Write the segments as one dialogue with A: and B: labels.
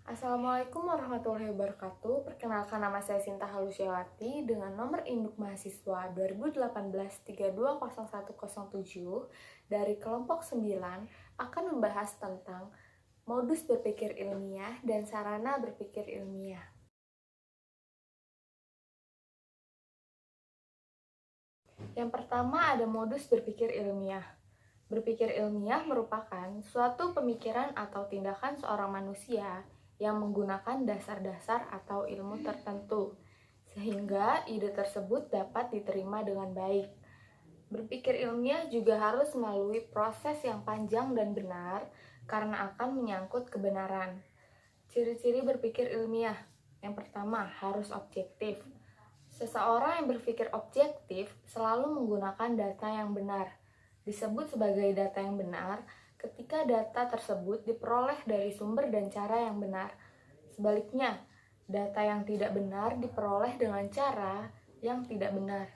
A: Assalamualaikum warahmatullahi wabarakatuh. Perkenalkan, nama saya Sinta Halusyawati dengan nomor induk mahasiswa 2018-320107 dari kelompok 9 akan membahas tentang modus berpikir ilmiah dan sarana berpikir ilmiah. Yang pertama ada modus berpikir ilmiah. Berpikir ilmiah merupakan suatu pemikiran atau tindakan seorang manusia yang menggunakan dasar-dasar atau ilmu tertentu, sehingga ide tersebut dapat diterima dengan baik. Berpikir ilmiah juga harus melalui proses yang panjang dan benar karena akan menyangkut kebenaran. Ciri-ciri berpikir ilmiah. Yang pertama, harus objektif. Seseorang yang berpikir objektif selalu menggunakan data yang benar. Disebut sebagai data yang benar ketika data tersebut diperoleh dari sumber dan cara yang benar. Sebaliknya, data yang tidak benar diperoleh dengan cara yang tidak benar.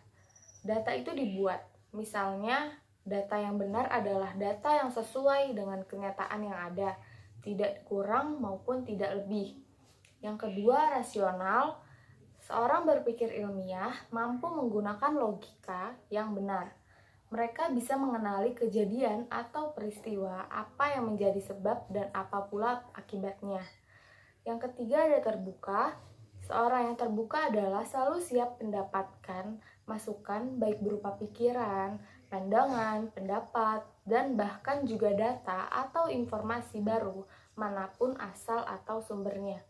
A: Data itu dibuat. Misalnya, data yang benar adalah data yang sesuai dengan kenyataan yang ada, tidak kurang maupun tidak lebih. Yang kedua, rasional. Seorang berpikir ilmiah mampu menggunakan logika yang benar. Mereka bisa mengenali kejadian atau peristiwa apa yang menjadi sebab dan apa pula akibatnya. Yang ketiga ada terbuka. Seorang yang terbuka adalah selalu siap mendapatkan masukan baik berupa pikiran, pandangan, pendapat, dan bahkan juga data atau informasi baru manapun asal atau sumbernya.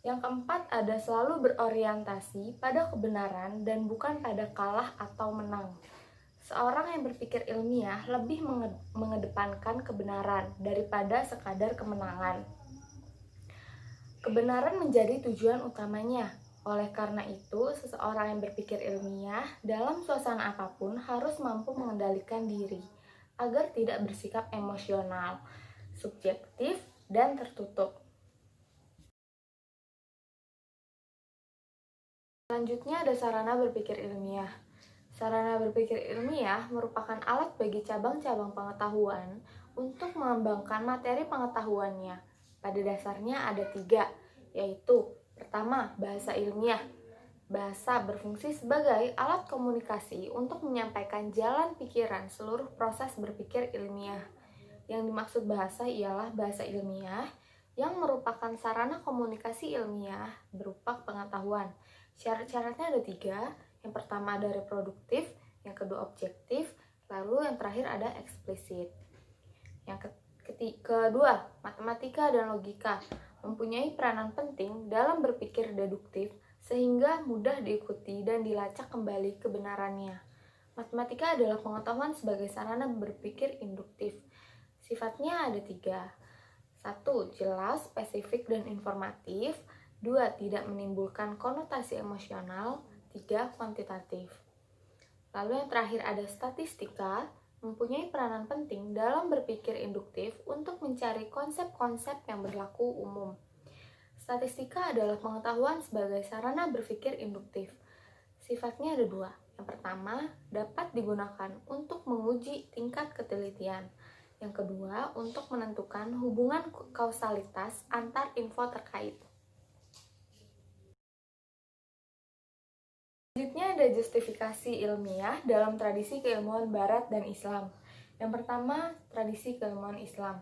A: Yang keempat ada selalu berorientasi pada kebenaran dan bukan pada kalah atau menang. Seorang yang berpikir ilmiah lebih mengedepankan kebenaran daripada sekadar kemenangan. Kebenaran menjadi tujuan utamanya. Oleh karena itu, seseorang yang berpikir ilmiah dalam suasana apapun harus mampu mengendalikan diri agar tidak bersikap emosional, subjektif, dan tertutup. Selanjutnya ada sarana berpikir ilmiah. Sarana berpikir ilmiah merupakan alat bagi cabang-cabang pengetahuan untuk mengembangkan materi pengetahuannya. Pada dasarnya ada 3, yaitu pertama, bahasa ilmiah. Bahasa berfungsi sebagai alat komunikasi untuk menyampaikan jalan pikiran seluruh proses berpikir ilmiah. Yang dimaksud bahasa ialah bahasa ilmiah yang merupakan sarana komunikasi ilmiah berupa pengetahuan. Syarat-syaratnya ada 3. Yang pertama ada reproduktif, yang kedua objektif, lalu yang terakhir ada eksplisit. Yang kedua, matematika dan logika mempunyai peranan penting dalam berpikir deduktif sehingga mudah diikuti dan dilacak kembali kebenarannya. Matematika adalah pengetahuan sebagai sarana berpikir induktif. Sifatnya ada 3. 1. Jelas, spesifik, dan informatif. 2. Tidak menimbulkan konotasi emosional. 3. Kuantitatif. Lalu yang terakhir ada statistika, mempunyai peranan penting dalam berpikir induktif untuk mencari konsep-konsep yang berlaku umum. Statistika adalah pengetahuan sebagai sarana berpikir induktif. Sifatnya ada 2. Yang pertama, dapat digunakan untuk menguji tingkat ketelitian. Yang kedua, untuk menentukan hubungan kausalitas antar info terkait. Selanjutnya ada justifikasi ilmiah dalam tradisi keilmuan Barat dan Islam. Yang pertama, tradisi keilmuan Islam.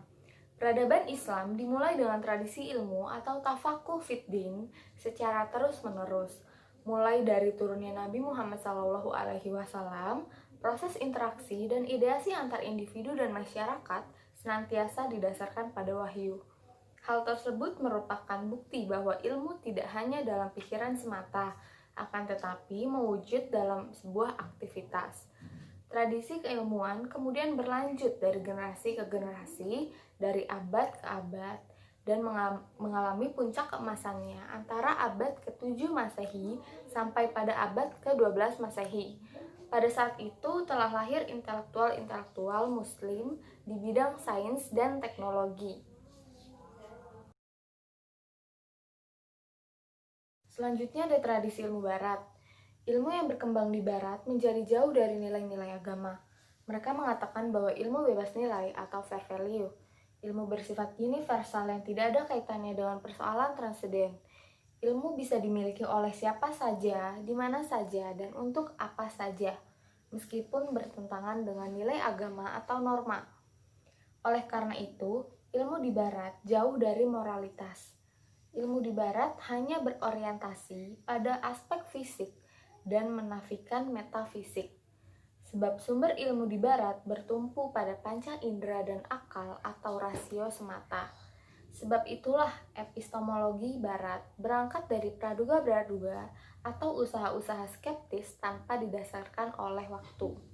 A: Peradaban Islam dimulai dengan tradisi ilmu atau tafakuh fiddin secara terus-menerus. Mulai dari turunnya Nabi Muhammad SAW, proses interaksi dan ideasi antar individu dan masyarakat senantiasa didasarkan pada wahyu. Hal tersebut merupakan bukti bahwa ilmu tidak hanya dalam pikiran semata, akan tetapi mewujud dalam sebuah aktivitas. Tradisi keilmuan kemudian berlanjut dari generasi ke generasi, dari abad ke abad, dan mengalami puncak keemasannya antara abad ke-7 Masehi sampai pada abad ke-12 Masehi. Pada saat itu telah lahir intelektual-intelektual muslim di bidang sains dan teknologi. Selanjutnya ada tradisi ilmu barat. Ilmu yang berkembang di barat menjadi jauh dari nilai-nilai agama. Mereka mengatakan bahwa ilmu bebas nilai atau fair value. Ilmu bersifat universal yang tidak ada kaitannya dengan persoalan transenden. Ilmu bisa dimiliki oleh siapa saja, di mana saja, dan untuk apa saja, meskipun bertentangan dengan nilai agama atau norma. Oleh karena itu, ilmu di barat jauh dari moralitas. Ilmu di barat hanya berorientasi pada aspek fisik dan menafikan metafisik. Sebab sumber ilmu di barat bertumpu pada panca indera dan akal atau rasio semata. Sebab itulah epistemologi barat berangkat dari praduga-praduga atau usaha-usaha skeptis tanpa didasarkan oleh waktu.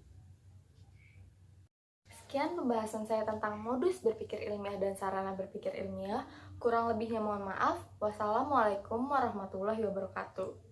A: Sekian pembahasan saya tentang modus berpikir ilmiah dan sarana berpikir ilmiah. Kurang lebihnya mohon maaf. Wassalamualaikum warahmatullahi wabarakatuh.